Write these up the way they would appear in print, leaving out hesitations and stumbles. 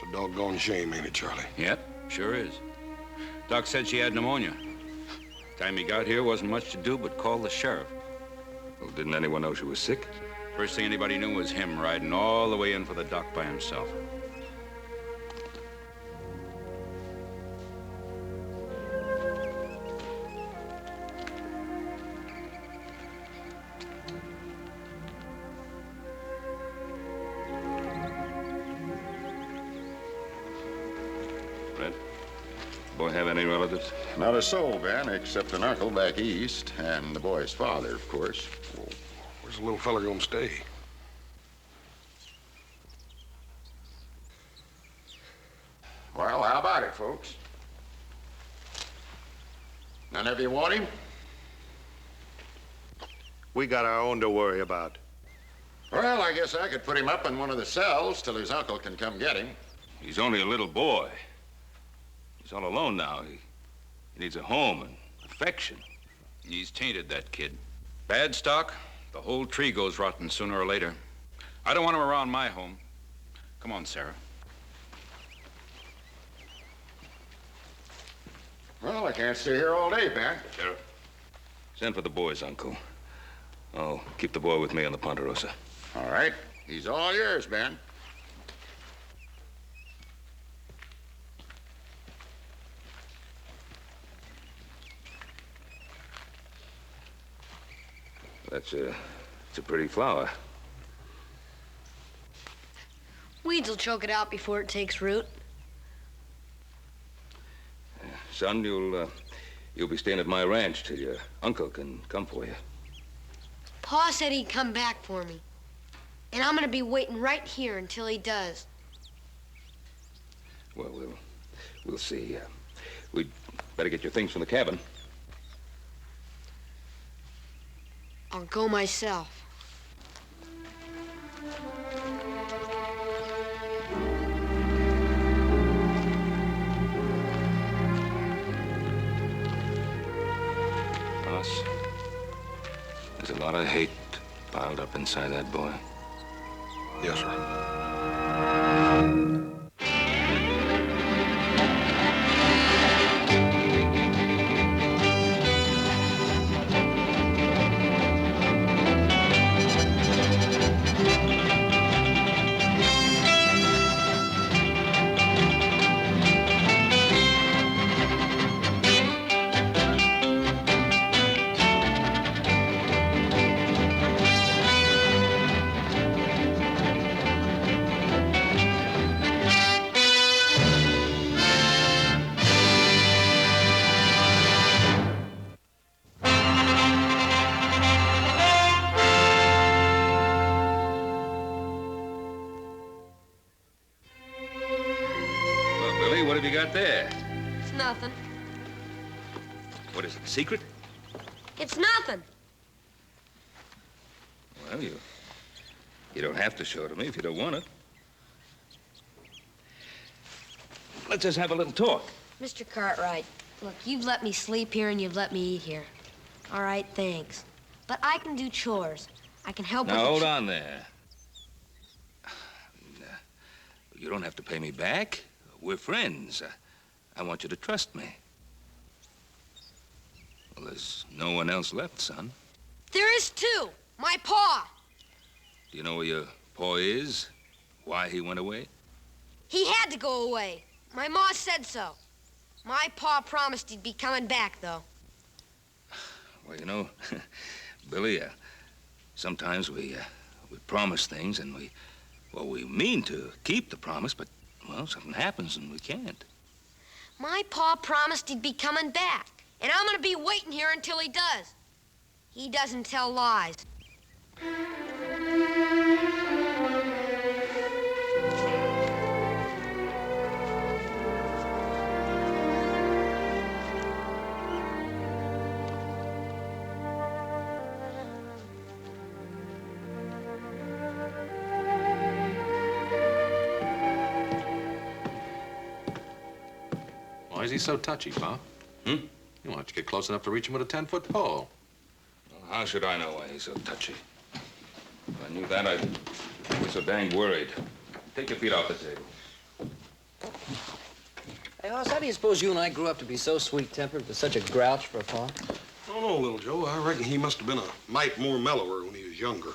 A doggone shame, ain't it, Charlie? Yep, sure is. Doc said she had pneumonia. Time he got here, wasn't much to do but call the sheriff. Well, didn't anyone know she was sick? First thing anybody knew was him riding all the way in for the doc by himself. Boy have any relatives? Not a soul, Ben, except an uncle back east, and the boy's father, of course. Well, where's the little fella gonna stay? Well, how about it, folks? None of you want him? We got our own to worry about. Well, I guess I could put him up in one of the cells till his uncle can come get him. He's only a little boy. He's all alone now. He needs a home and affection. He's tainted, that kid. Bad stock, the whole tree goes rotten sooner or later. I don't want him around my home. Come on, Sarah. Well, I can't stay here all day, Ben. Sheriff, send for the boy's uncle. I'll keep the boy with me on the Ponderosa. All right. He's all yours, Ben. It's a pretty flower. Weeds will choke it out before it takes root. Son, you'll be staying at my ranch till your uncle can come for you. Pa said he'd come back for me. And I'm gonna be waiting right here until he does. Well, we'll see. We'd better get your things from the cabin. I'll go myself. Boss, there's a lot of hate piled up inside that boy. Yes, sir. What have you got there? It's nothing. What is it, a secret? It's nothing. Well, you don't have to show it to me if you don't want it. Let's just have a little talk. Mr. Cartwright, look, you've let me sleep here and you've let me eat here. All right, thanks. But I can do chores. I can help with Now, hold on there. You don't have to pay me back. We're friends. I want you to trust me. Well, there's no one else left, son. There is too. My pa. Do you know where your pa is? Why he went away? He had to go away. My ma said so. My pa promised he'd be coming back, though. Well, you know, Billy, sometimes we promise things and we mean to keep the promise, but, well, something happens and we can't. My pa promised he'd be coming back, and I'm gonna be waiting here until he does. He doesn't tell lies. Why is he so touchy, Pa? Hmm? You want to get close enough to reach him with a 10-foot pole. Well, how should I know why he's so touchy? If I knew that, I'd be so dang worried. Take your feet off the table. Hey, Hoss, how do you suppose you and I grew up to be so sweet-tempered with such a grouch for a pa? I don't know, little Joe. I reckon he must have been a mite more mellower when he was younger.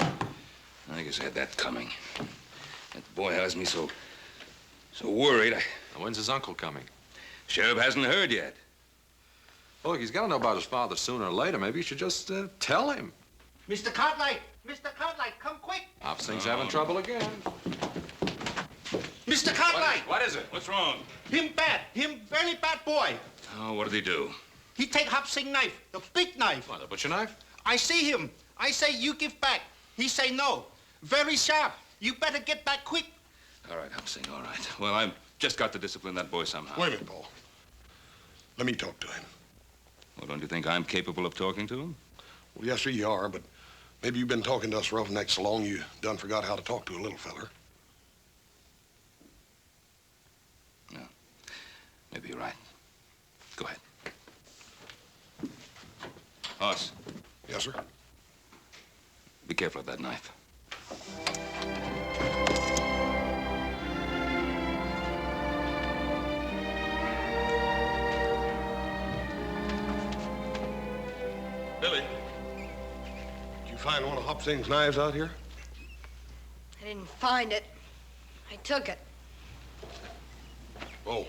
I guess I had that coming. That boy has me so worried. Now, when's his uncle coming? Sheriff hasn't heard yet. Well, look, he's got to know about his father sooner or later. Maybe you should just tell him. Mr. Cartwright! Mr. Cartwright, come quick! Hopsing's having trouble again. Mr. Cartwright! What is it? What's wrong? Him bad. Him very bad boy. Oh, what did he do? He take Hopsing knife, the big knife. What, the butcher knife? I see him. I say, you give back. He say no. Very sharp. You better get back quick. All right, Hopsing, all right. Well, I've just got to discipline that boy somehow. Wait a minute, Paul. Let me talk to him. Well, don't you think I'm capable of talking to him? Well, yes, sir, you are, but maybe you've been talking to us roughnecks so long you done forgot how to talk to a little feller. No. Maybe you're right. Go ahead. Hoss, Yes, sir. be careful of that knife. Billy, did you find one of Hopsing's knives out here? I didn't find it. I took it. Oh.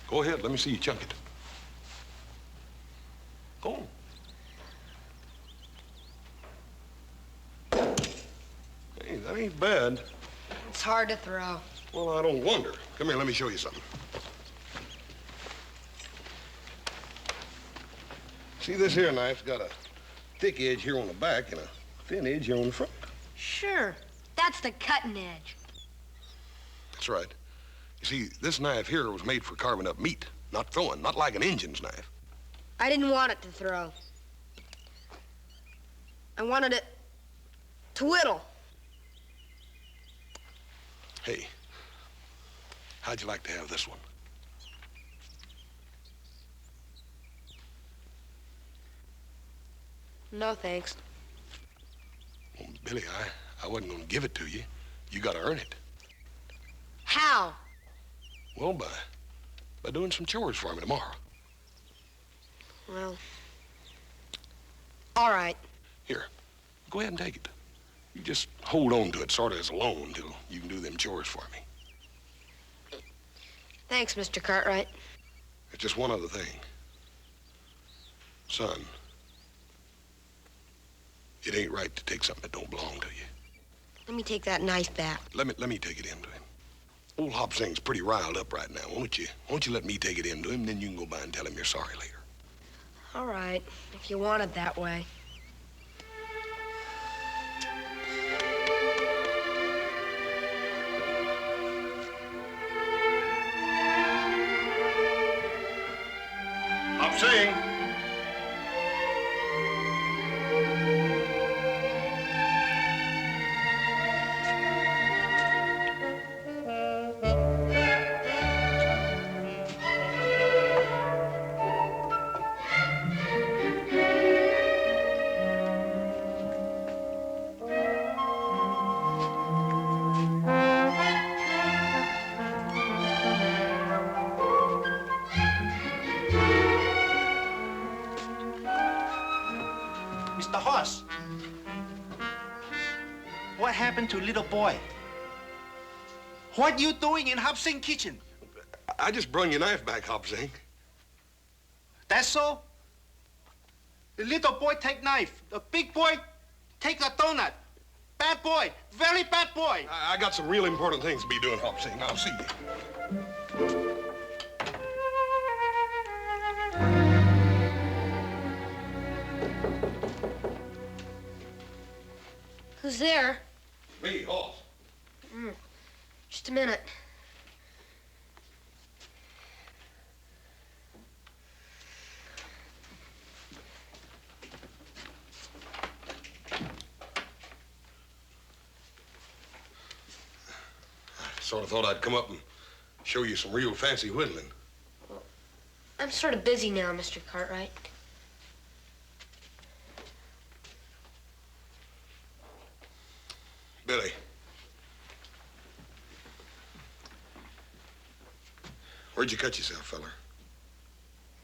Go ahead, let me see you chunk it. Go on. Hey, that ain't bad. It's hard to throw. Well, I don't wonder. Come here, let me show you something. See, this here knife's got a thick edge here on the back and a thin edge here on the front. Sure. That's the cutting edge. That's right. You see, this knife here was made for carving up meat, not throwing, not like an Injun's knife. I didn't want it to throw. I wanted it to whittle. Hey, how'd you like to have this one? No, thanks. Well, Billy, I wasn't gonna give it to you. You gotta earn it. How? Well, by doing some chores for me tomorrow. Well, all right. Here, go ahead and take it. You just hold on to it sort of as a loan till you can do them chores for me. Thanks, Mr. Cartwright. There's just one other thing. Son, it ain't right to take something that don't belong to you. Let me take that knife back. Let me take it in to him. Old Hopsing's pretty riled up right now. Won't you let me take it in to him, then you can go by and tell him you're sorry later. All right, if you want it that way. Hopsing! Mr. Hoss. What happened to little boy? What you doing in Hopsing kitchen? I just brung your knife back, Hopsing. That's so? The little boy take knife. The big boy take the donut. Bad boy. Very bad boy. I got some real important things to be doing, Hopsing. I'll see you. Who's there? Me, Hoss. Just a minute. Sort of thought I'd come up and show you some real fancy whittling. I'm sort of busy now, Mr. Cartwright. Billy. Where'd you cut yourself, feller?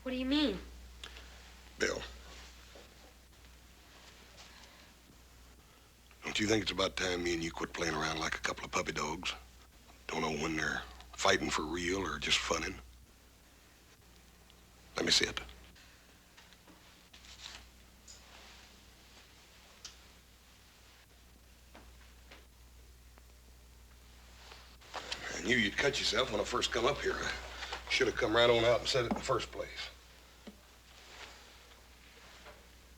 What do you mean? Bill. Don't you think it's about time me and you quit playing around like a couple of puppy dogs? Don't know when they're fighting for real or just funning. Let me see it. I knew you'd cut yourself when I first come up here. I should have come right on out and said it in the first place.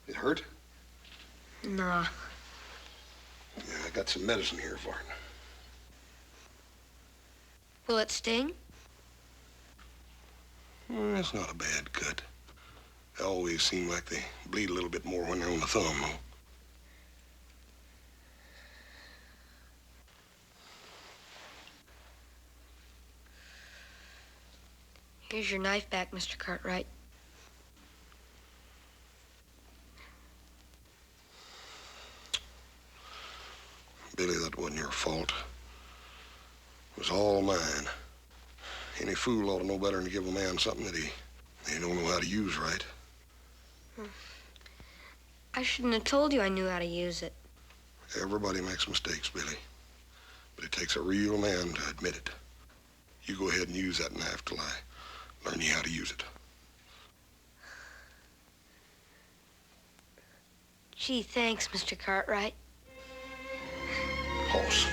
It hurt? Nah. Yeah, I got some medicine here for it. Will it sting? It's not a bad cut. They always seem like they bleed a little bit more when they're on the thumb, though. Here's your knife back, Mr. Cartwright. Billy, that wasn't your fault. It was all mine. Any fool ought to know better than to give a man something that he don't know how to use right. I shouldn't have told you I knew how to use it. Everybody makes mistakes, Billy. But it takes a real man to admit it. You go ahead and use that knife till I learn you how to use it. Gee, thanks, Mr. Cartwright. Hoss.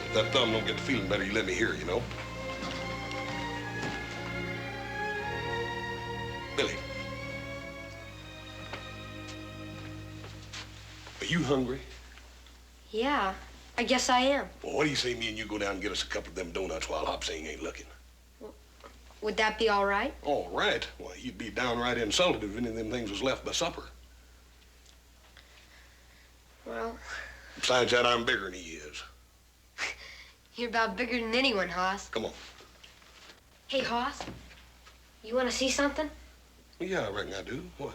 If that thumb don't get to feeling better, you let me hear, you know? Billy. Are you hungry? Yeah, I guess I am. Well, what do you say me and you go down and get us a couple of them donuts while Hopsing ain't looking? Would that be all right? All right. Well, you'd be downright insulted if any of them things was left by supper. Well, Besides that, I'm bigger than he is. you're about bigger than anyone, Hoss. Come on. Hey, Hoss, you want to see something? Well, yeah, I reckon I do. What?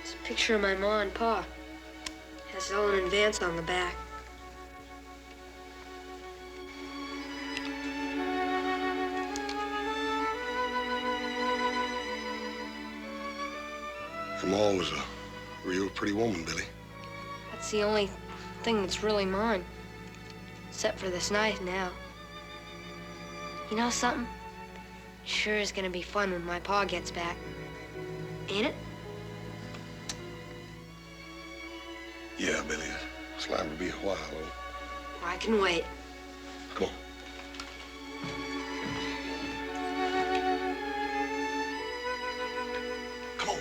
It's a picture of my ma and pa. Has Ellen and Vance on the back. Your ma was a real pretty woman, Billy. That's the only thing that's really mine. Except for this knife now. You know something? It sure is gonna be fun when my pa gets back. Ain't it? Yeah, Billy. It's liable to be a while, though. I can wait. Come on. Come on.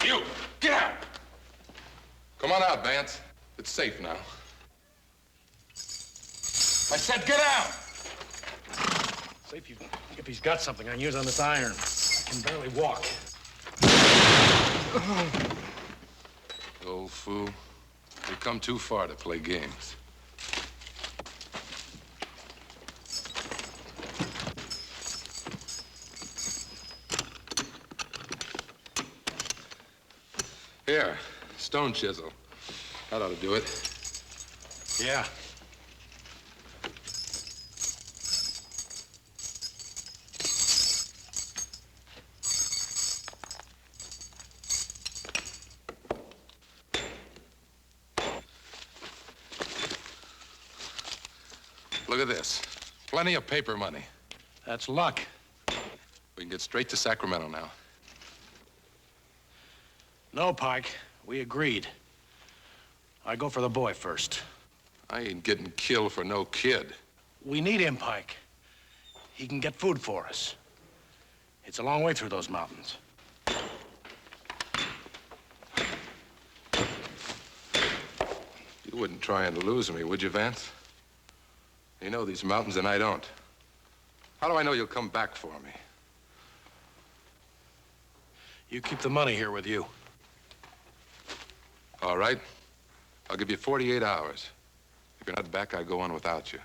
You, get out! Come on out, Vance. It's safe now. I said get out! See if he's got something I can use on this iron. I can barely walk. Old fool. You've come too far to play games. Here, stone chisel. That ought to do it. Yeah. Look at this. Plenty of paper money. That's luck. We can get straight to Sacramento now. No, Pike. We agreed. I go for the boy first. I ain't getting killed for no kid. We need him, Pike. He can get food for us. It's a long way through those mountains. You wouldn't try and lose me, would you, Vance? You know these mountains and I don't. How do I know you'll come back for me? You keep the money here with you. All right. I'll give you 48 hours. If you're not back, I go on without you.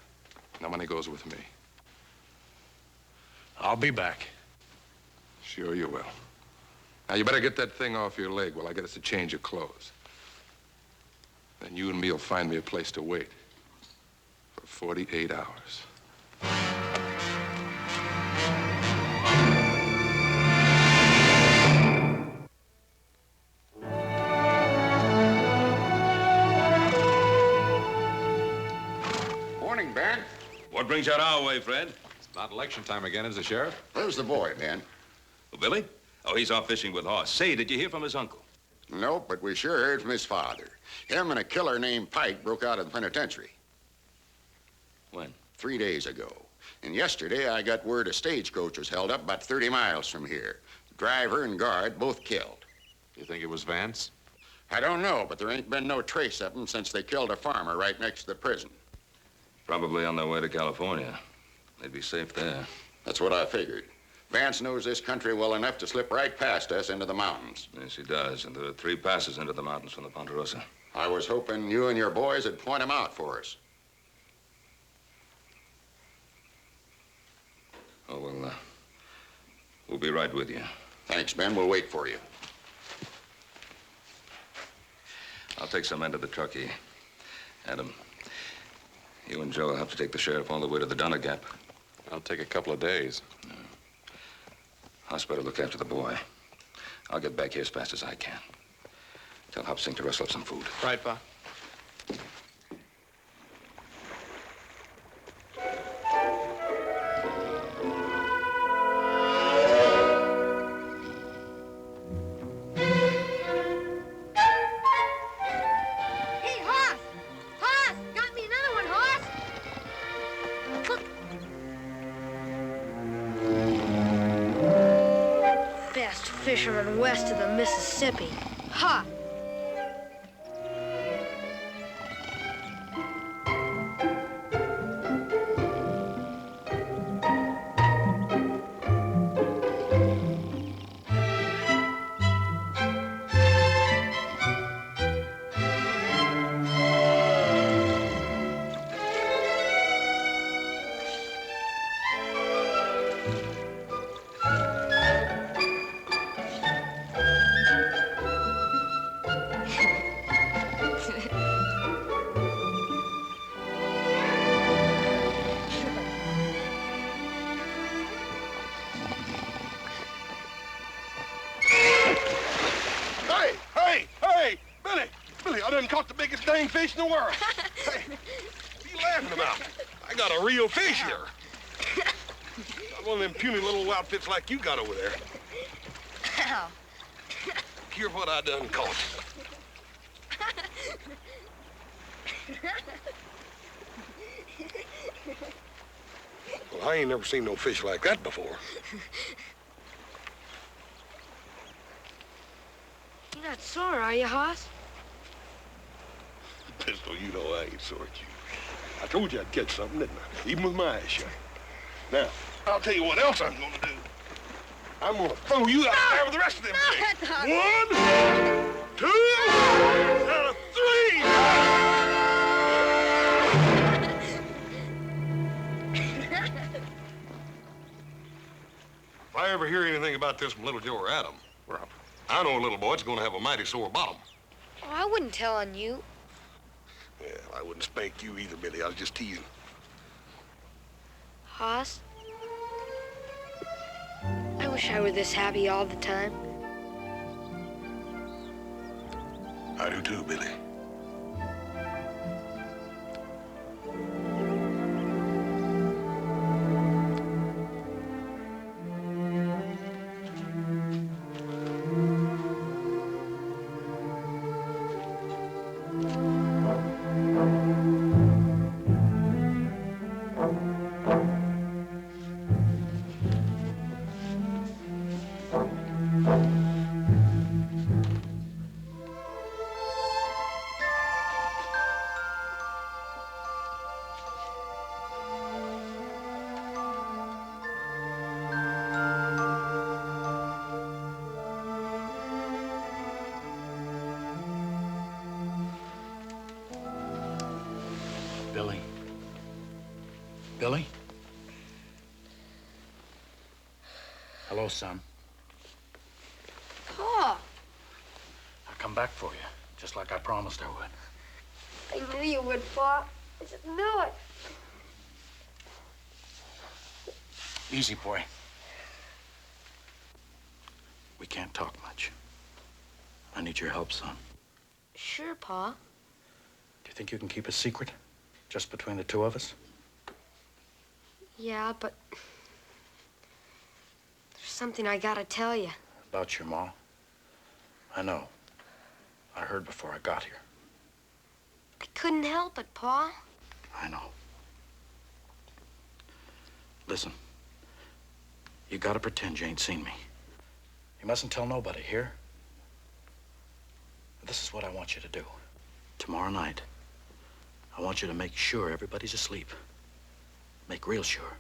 No money goes with me. I'll be back. Sure you will. Now, you better get that thing off your leg while I get us a change of clothes. Then you and me will find me a place to wait for 48 hours. Morning, Ben. What brings you out our way, Fred? It's about election time again, is the sheriff? Where's the boy, Ben? Oh, Billy? Oh, he's off fishing with Hoss. Say, did you hear from his uncle? Nope, but we sure heard from his father. Him and a killer named Pike broke out of the penitentiary. When? 3 days ago. And yesterday I got word a stagecoach was held up about 30 miles from here. Driver and guard both killed. You think it was Vance? I don't know, but there ain't been no trace of them since they killed a farmer right next to the prison. Probably on their way to California. They'd be safe there. That's what I figured. Vance knows this country well enough to slip right past us into the mountains. Yes, he does. And there are 3 passes into the mountains from the Ponderosa. I was hoping you and your boys would point him out for us. Oh, well, we'll be right with you. Thanks, Ben. We'll wait for you. I'll take some men to the truckee. Adam, you and Joe will have to take the sheriff all the way to the Donner Gap. I'll take a couple of days. Hoss better look after the boy. I'll get back here as fast as I can. Tell Hop Sing to rustle up some food. Right, Pa. Hey, Hoss! Hoss! Got me another one, Hoss! Look. Best fisherman west of the Mississippi. Ha! Hey, Billy, I done caught the biggest dang fish in the world. Hey, what are you laughing about? I got a real fish here. Not one of them puny little outfits like you got over there. Ow. Hear what I done caught. Well, I ain't never seen no fish like that before. You're not sore, are you, Hoss? Pistol, you know I ain't sore at you. I told you I'd catch something, didn't I? Even with my eyes shut. Now, I'll tell you what else I'm gonna do. I'm gonna throw you out there with the rest of them fish. 1, 2, and 3! If I ever hear anything about this from Little Joe or Adam, I know a little boy that's gonna have a mighty sore bottom. Oh, I wouldn't tell on you. Well, I wouldn't spank you either, Billy. I was just teasing. Hoss? I wish I were this happy all the time. I do too, Billy. Hello, son. Pa! I'll come back for you, just like I promised I would. I knew you would, Pa. I just knew it. Easy, boy. We can't talk much. I need your help, son. Sure, Pa. Do you think you can keep a secret? Just between the two of us? Yeah, but there's something I gotta tell you. About your ma? I know. I heard before I got here. I couldn't help it, Pa. I know. Listen. You gotta pretend you ain't seen me. You mustn't tell nobody, here? This is what I want you to do. Tomorrow night, I want you to make sure everybody's asleep. Make real sure.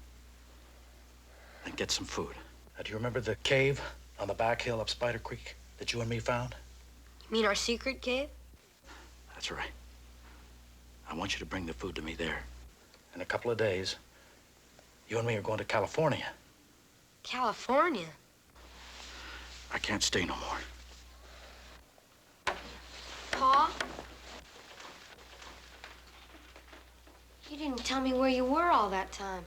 And get some food. Now, do you remember the cave on the back hill up Spider Creek that you and me found? You mean our secret cave? That's right. I want you to bring the food to me there. In a couple of days, you and me are going to California. California? I can't stay no more. Pa? You didn't tell me where you were all that time.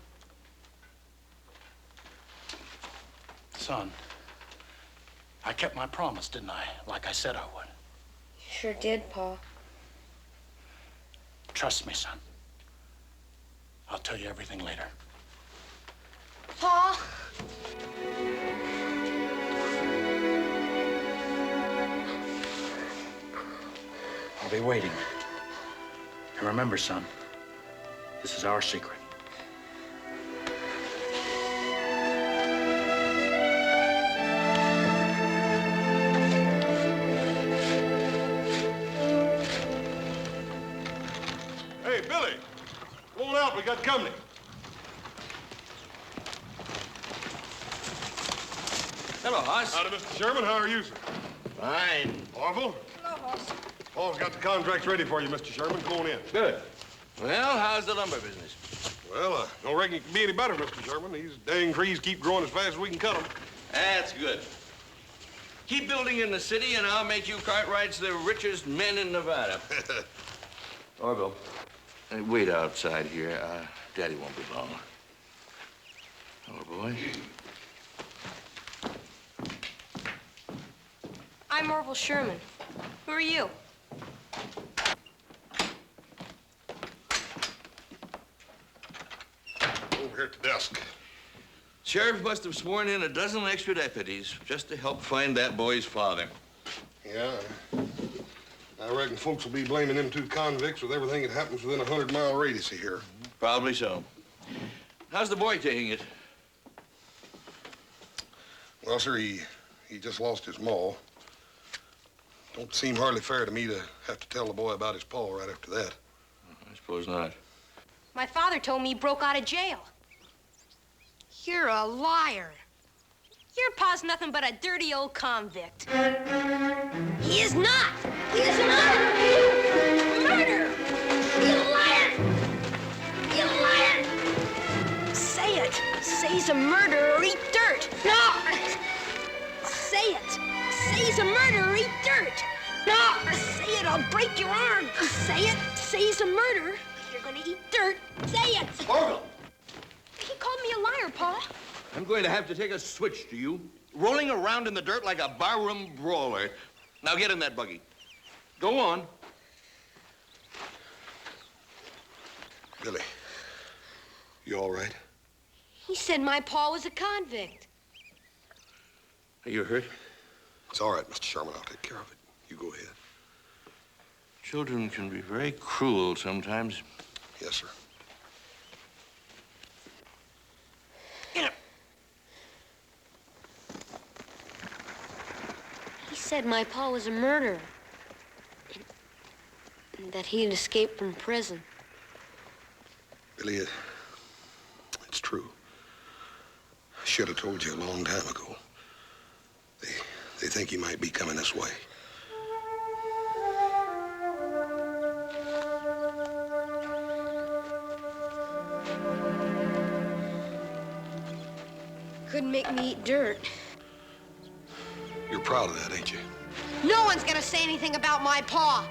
Son, I kept my promise, didn't I? Like I said I would. You sure did, Pa. Trust me, son. I'll tell you everything later. Pa? I'll be waiting. And remember, son, this is our secret. Hey, Billy, come on out. We got company. Hello, Hoss. Howdy, Mr. Sherman. How are you, sir? Fine. Orville? Hello, Hoss. Paul's got the contracts ready for you, Mr. Sherman. Come on in. Good. Well, how's the lumber business? Well, don't reckon it can be any better, Mr. Sherman. These dang trees keep growing as fast as we can cut them. That's good. Keep building in the city, and I'll make you Cartwrights the richest men in Nevada. Orville, wait outside here. Daddy won't be long. Hello, boy. I'm Orville Sherman. Who are you? Over here at the desk. Sheriff must have sworn in a dozen extra deputies just to help find that boy's father. Yeah, I reckon folks will be blaming them two convicts with everything that happens within a 100-mile radius of here. Probably so. How's the boy taking it? Well, sir, he just lost his maw. Don't seem hardly fair to me to have to tell the boy about his paw right after that. I suppose not. My father told me he broke out of jail. You're a liar. Your pa's nothing but a dirty old convict. He is not. He is not. Murder. You liar. You liar. Say it. Say he's a murderer or eat dirt. No. Say it. Say he's a murderer or eat dirt. No. Say it. I'll break your arm. Say it. Say he's a murderer. You're gonna eat dirt. Say it. Orville! He called me a liar, Pa. I'm going to have to take a switch to you. Rolling around in the dirt like a barroom brawler. Now get in that buggy. Go on. Billy, you all right? He said my pa was a convict. Are you hurt? It's all right, Mr. Sherman. I'll take care of it. You go ahead. Children can be very cruel sometimes. Yes, sir. Get up. He said my pa was a murderer. And that he had escaped from prison. Billy, it's true. I should have told you a long time ago. They think he might be coming this way. couldn't make me eat dirt. You're proud of that, ain't you? No one's gonna say anything about my pa.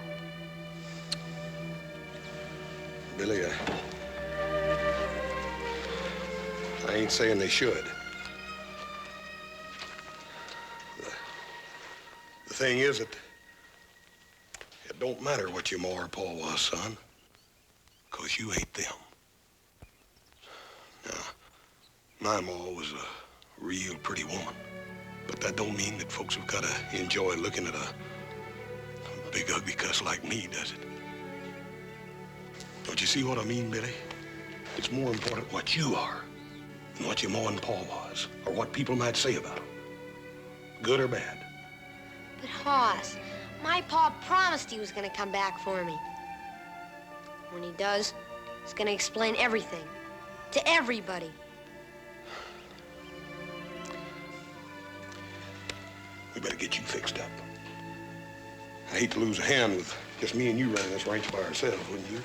Billy, I ain't saying they should. The thing is that it don't matter what your ma or pa was, son, 'cause you ain't them. Now, my ma was a real pretty woman, but that don't mean that folks have got to enjoy looking at a big ugly cuss like me, does it? Don't you see what I mean, Billy? It's more important what you are than what your ma and pa was, or what people might say about them, good or bad. But Hoss, my pa promised he was gonna come back for me. When he does, he's gonna explain everything to everybody. We better get you fixed up. I hate to lose a hand with just me and you running this ranch by ourselves, wouldn't you?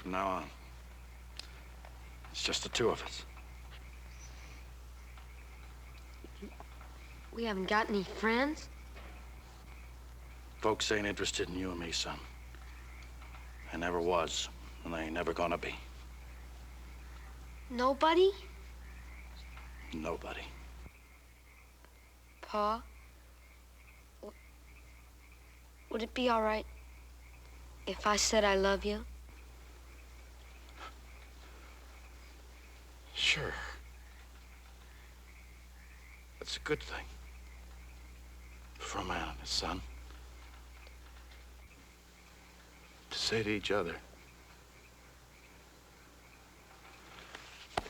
From now on, it's just the two of us. We haven't got any friends? Folks ain't interested in you and me, son. They never was, and they ain't never gonna be. Nobody? Nobody. Pa? Would it be all right if I said I love you? Sure. That's a good thing. For a man and his son. To say to each other.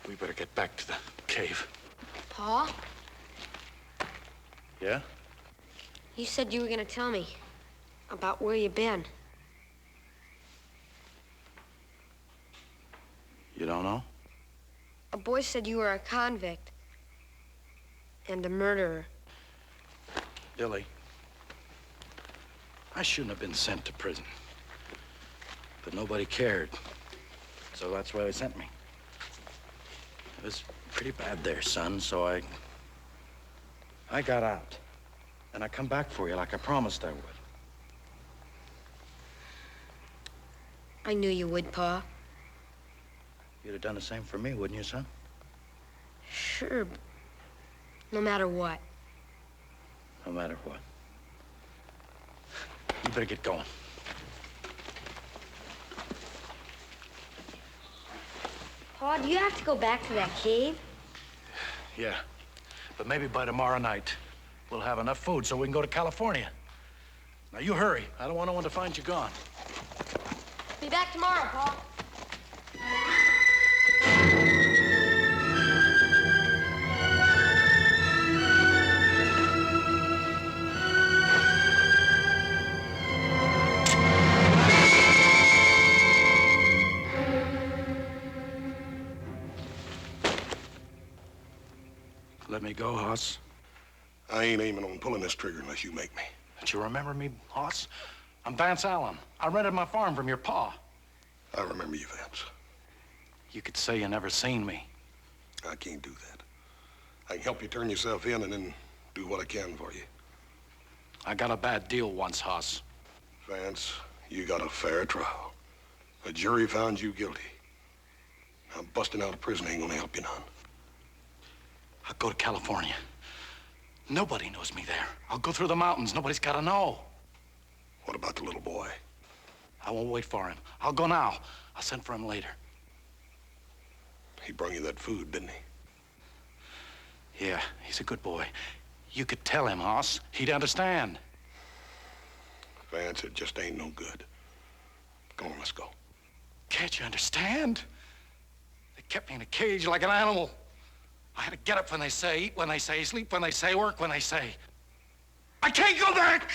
We better get back to the cave. Pa? Yeah? You said you were gonna tell me about where you've been. You don't know? A boy said you were a convict and a murderer. Billy, I shouldn't have been sent to prison. But nobody cared. So that's why they sent me. It was pretty bad there, son, so I got out. And I come back for you like I promised I would. I knew you would, Pa. You'd have done the same for me, wouldn't you, son? Sure, but no matter what. No matter what. You better get going. Pa, do you have to go back to that cave? Yeah, but maybe by tomorrow night, we'll have enough food so we can go to California. Now, you hurry. I don't want no one to find you gone. Be back tomorrow, Pa. Let me go, Hoss. I ain't aiming on pulling this trigger unless you make me. Don't you remember me, Hoss? I'm Vance Allen. I rented my farm from your pa. I remember you, Vance. You could say you never seen me. I can't do that. I can help you turn yourself in and then do what I can for you. I got a bad deal once, Hoss. Vance, you got a fair trial. A jury found you guilty. I'm busting out of prison ain't gonna help you none. I'll go to California. Nobody knows me there. I'll go through the mountains. Nobody's got to know. What about the little boy? I won't wait for him. I'll go now. I'll send for him later. He brought you that food, didn't he? Yeah, he's a good boy. You could tell him, Hoss. He'd understand. Vance, it just ain't no good. Come on, let's go. Can't you understand? They kept me in a cage like an animal. I had to get up when they say, eat when they say, sleep when they say, work when they say. I can't go back!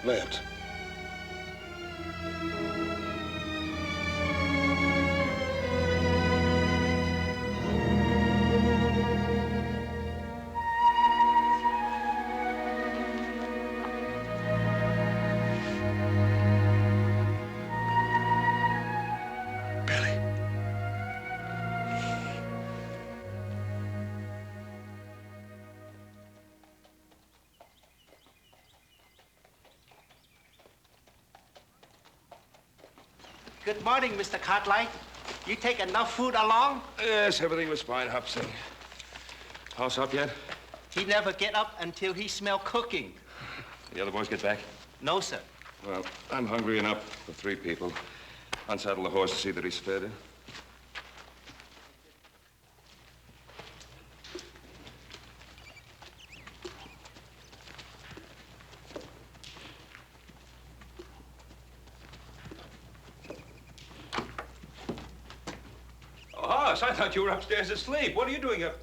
Lance. Good morning, Mr. Cartwright. You take enough food along? Yes, everything was fine, Hobson. House up yet? He never get up until he smell cooking. The other boys get back? No, sir. Well, I'm hungry enough for 3 people. Unsaddle the horse to see that he's fed. Hoss, I thought you were upstairs asleep. What are you doing up?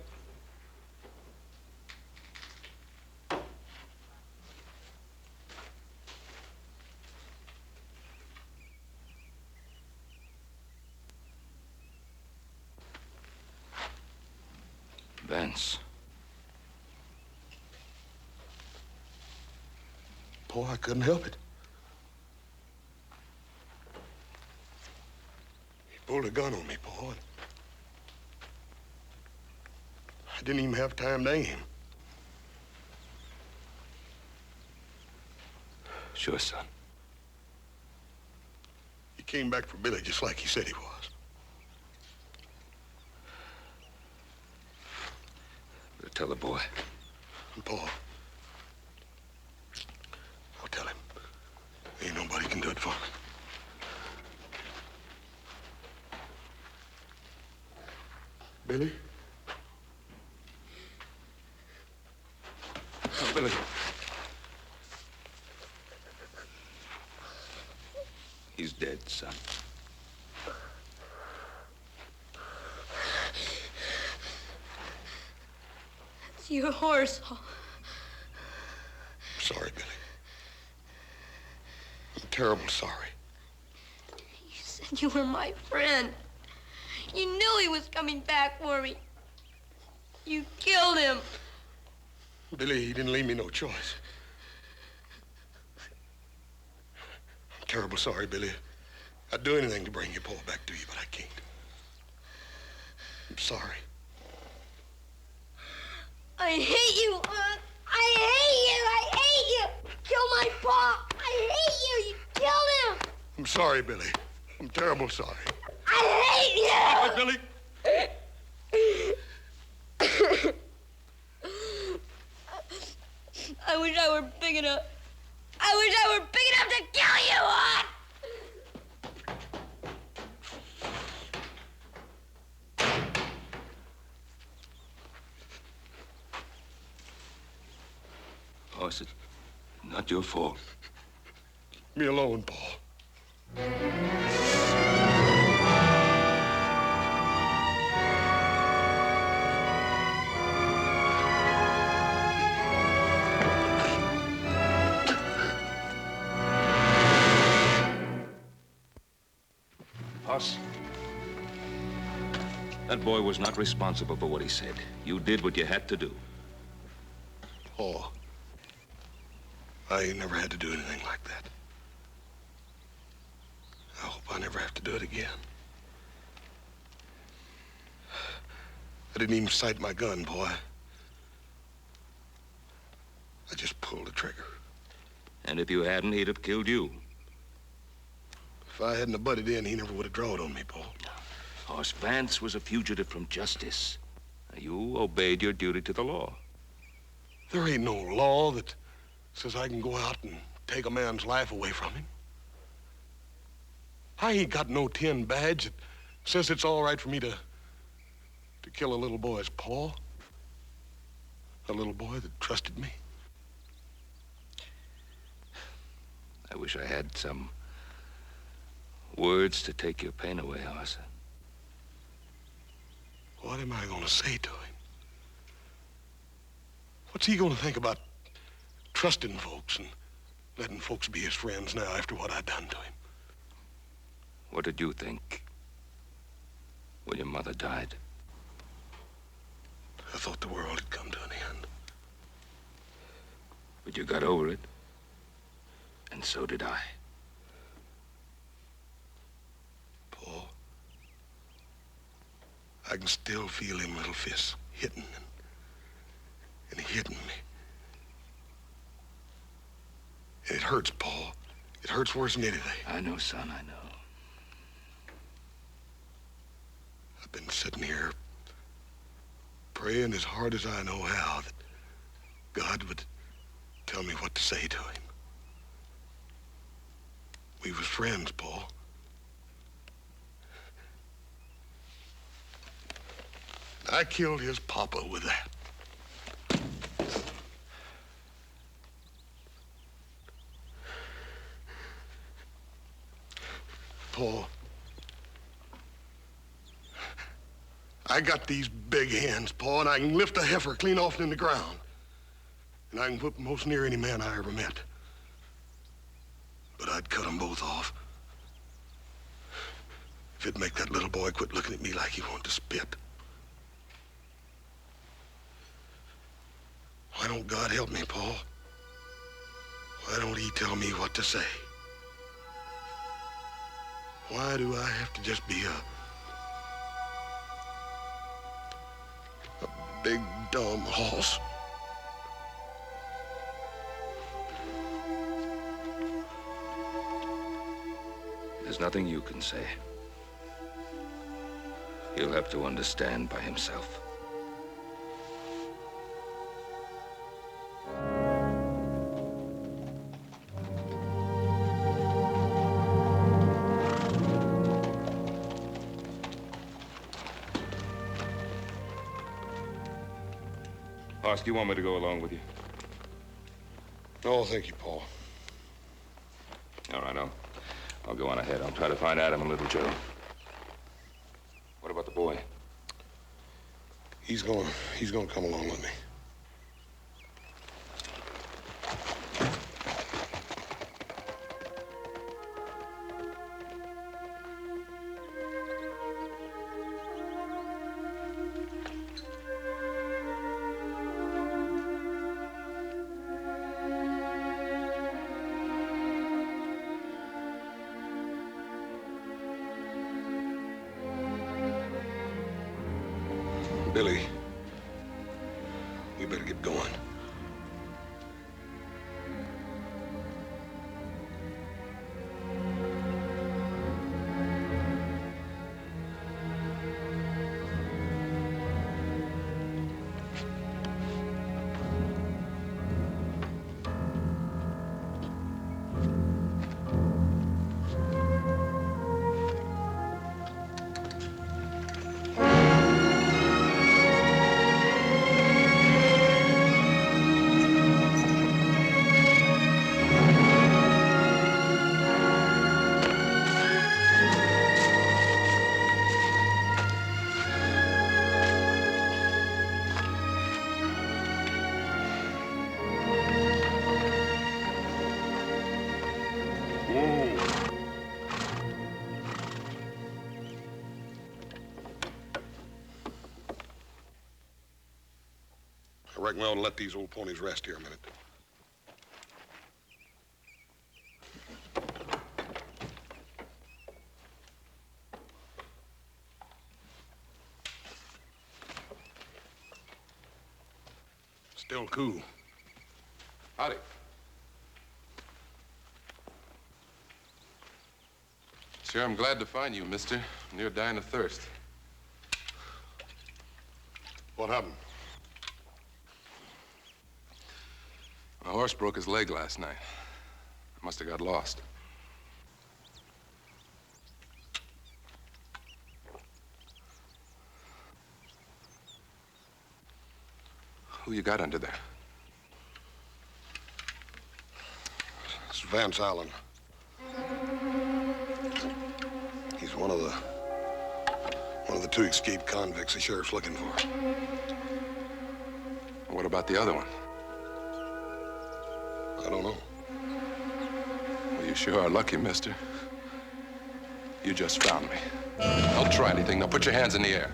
Vance. Boy, I couldn't help it. He pulled a gun on me, boy. I didn't even have time to aim. Sure, son. He came back for Billy just like he said he was. Better tell the boy. And Paul, I'll tell him. Ain't nobody can do it for me. Billy? Oh, Billy. He's dead, son. It's your horse. I'm sorry, Billy. I'm terrible sorry. You said you were my friend. You knew he was coming back for me. You killed him. Billy, he didn't leave me no choice. I'm terrible sorry, Billy. I'd do anything to bring your Paul back to you, but I can't. I'm sorry. I hate you, Aunt. I hate you. I hate you. Kill my Pa. I hate you. You killed him. I'm sorry, Billy. I'm terrible sorry. I hate you. All right, Billy. I wish I were big enough. I wish I were big enough to kill you, Aunt. Hoss, it's not your fault. Me alone, Paul. Hoss. That boy was not responsible for what he said. You did what you had to do. Paul, I ain't never had to do anything like that. I hope I never have to do it again. I didn't even sight my gun, boy. I just pulled the trigger. And if you hadn't, he'd have killed you. If I hadn't have butted in, he never would have drawed on me, Paul. Hoss Vance was a fugitive from justice. You obeyed your duty to the law. There ain't no law that says I can go out and take a man's life away from him. I ain't got no tin badge that says it's all right for me to kill a little boy as Paul. A little boy that trusted me. I wish I had some words to take your pain away, Hoss. What am I gonna say to him? What's he gonna think about trusting folks and letting folks be his friends now after what I done to him? What did you think when your mother died? I thought the world had come to an end. But you got over it. And so did I. Paul, I can still feel him little fists hitting and hitting me. And it hurts, Paul. It hurts worse than anything. I know, son, I know. I've been sitting here praying as hard as I know how that God would tell me what to say to him. We was friends, Paul. I killed his papa with that. Paul, I got these big hands, Paul, and I can lift a heifer clean off in the ground. And I can whip most near any man I ever met. But I'd cut them both off. If it'd make that little boy quit looking at me like he wanted to spit. Why don't God help me, Paul? Why don't he tell me what to say? Why do I have to just be a big, dumb horse? There's nothing you can say. He'll have to understand by himself. Hoss, do you want me to go along with you? Oh, thank you, Paul. All right, I'll go on ahead. I'll try to find Adam and little Joe. What about the boy? He's gonna come along with me. Billy, we better get going. I reckon we ought to let these old ponies rest here a minute. Still cool. Howdy. Sure, I'm glad to find you, mister. You're dying of thirst. What happened? My horse broke his leg last night. Must have got lost. Who you got under there? It's Vance Allen. He's one of the two escaped convicts the sheriff's looking for. What about the other one? I don't know. Well, you sure are lucky, mister. You just found me. Don't try anything. Now put your hands in the air.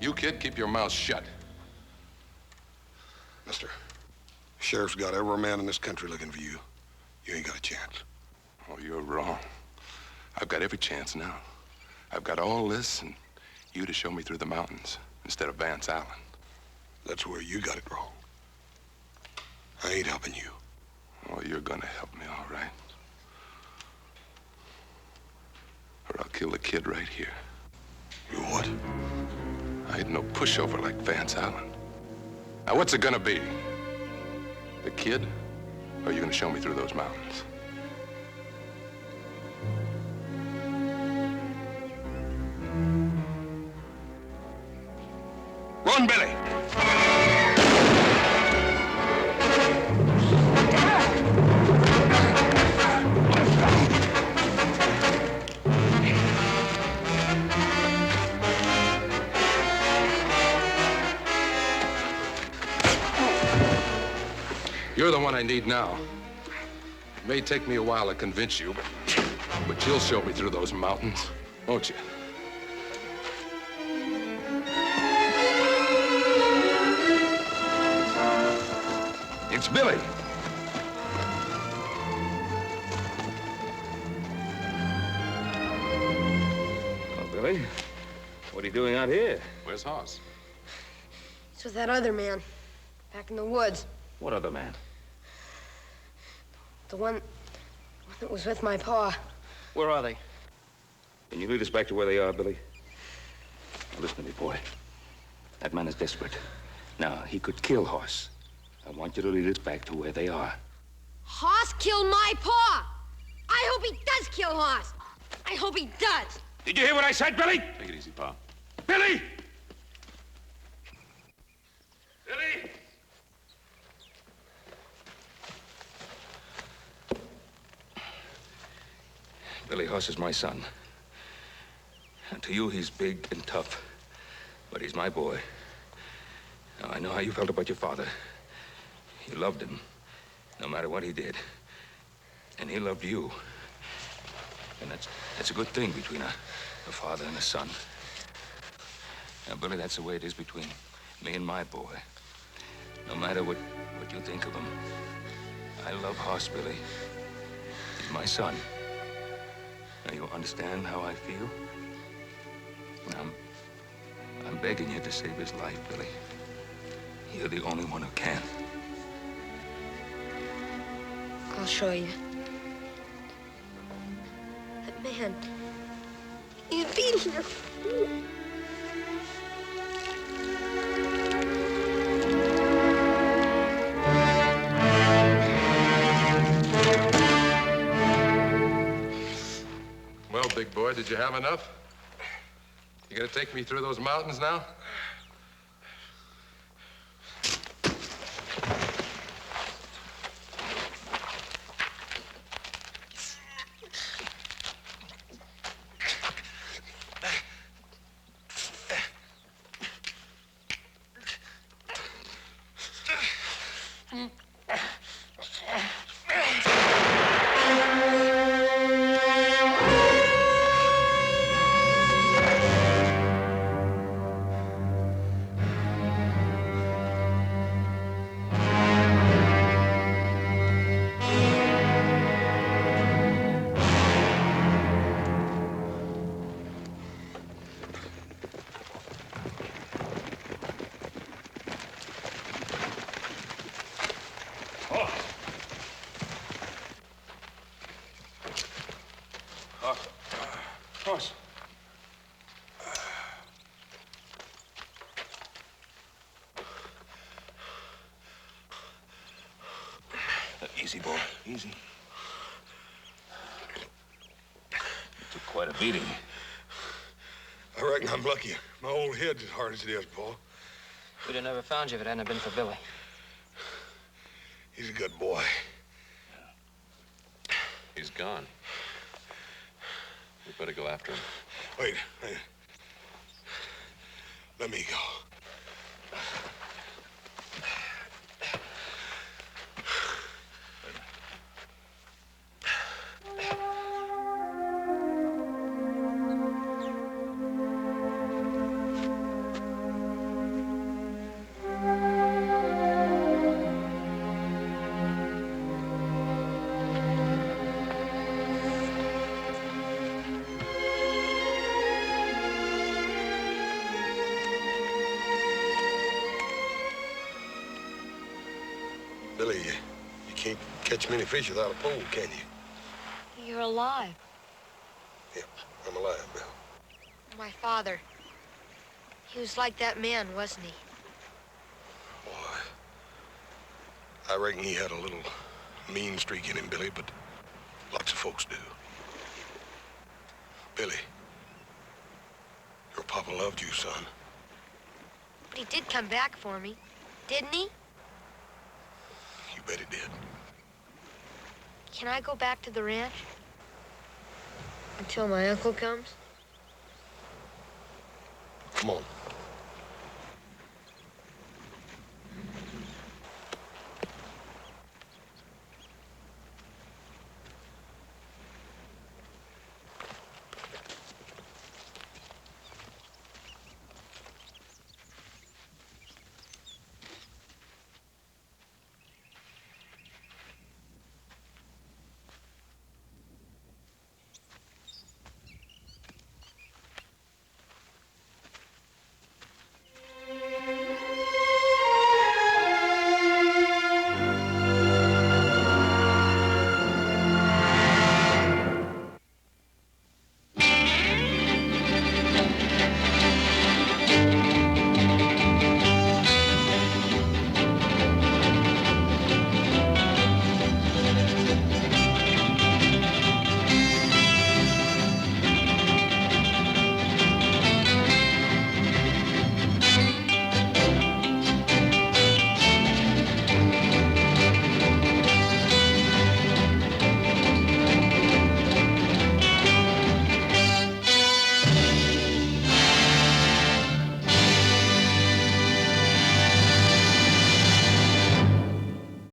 You, kid, keep your mouth shut. Mister, sheriff's got every man in this country looking for you. You ain't got a chance. Oh, you're wrong. I've got every chance now. I've got all this and you to show me through the mountains instead of Vance Allen. That's where you got it wrong. I ain't helping you. Oh, you're gonna help me, all right. Or I'll kill the kid right here. You what? I ain't no pushover like Vance Allen. Now, what's it gonna be? The kid? Or are you gonna show me through those mountains? Run, Billy! You're the one I need now. It may take me a while to convince you, but you'll show me through those mountains, won't you? It's Billy. Well, Billy, what are you doing out here? Where's Hoss? It's with that other man, back in the woods. What other man? The one that was with my pa. Where are they? Can you lead us back to where they are, Billy? Now, listen to me, boy. That man is desperate. Now, he could kill Hoss. I want you to lead us back to where they are. Hoss killed my pa. I hope he does kill Hoss. I hope he does. Did you hear what I said, Billy? Take it easy, Pa. Billy! Billy! Billy Hoss is my son. And to you, he's big and tough. But he's my boy. Now, I know how you felt about your father. You loved him, no matter what he did. And he loved you. And that's a good thing between a father and a son. Now, Billy, that's the way it is between me and my boy. No matter what you think of him. I love Hoss, Billy. He's my son. Now, you understand how I feel? I'm begging you to save his life, Billy. You're the only one who can. I'll show you. That man, he's beating her. Well, big boy, did you have enough? You gonna take me through those mountains now? Easy, boy. Easy. You took quite a beating. I reckon I'm lucky. My old head's as hard as it is, Paul. We'd have never found you if it hadn't been for Billy. He's a good boy. He's gone. We better go after him. Wait. Let me go. Billy, you can't catch many fish without a pole, can you? You're alive. Yeah, I'm alive, Bill. My father. He was like that man, wasn't he? Boy, I reckon he had a little mean streak in him, Billy, but lots of folks do. Billy, your papa loved you, son. But he did come back for me, didn't he? You bet he did. Can I go back to the ranch? Until my uncle comes? Come on.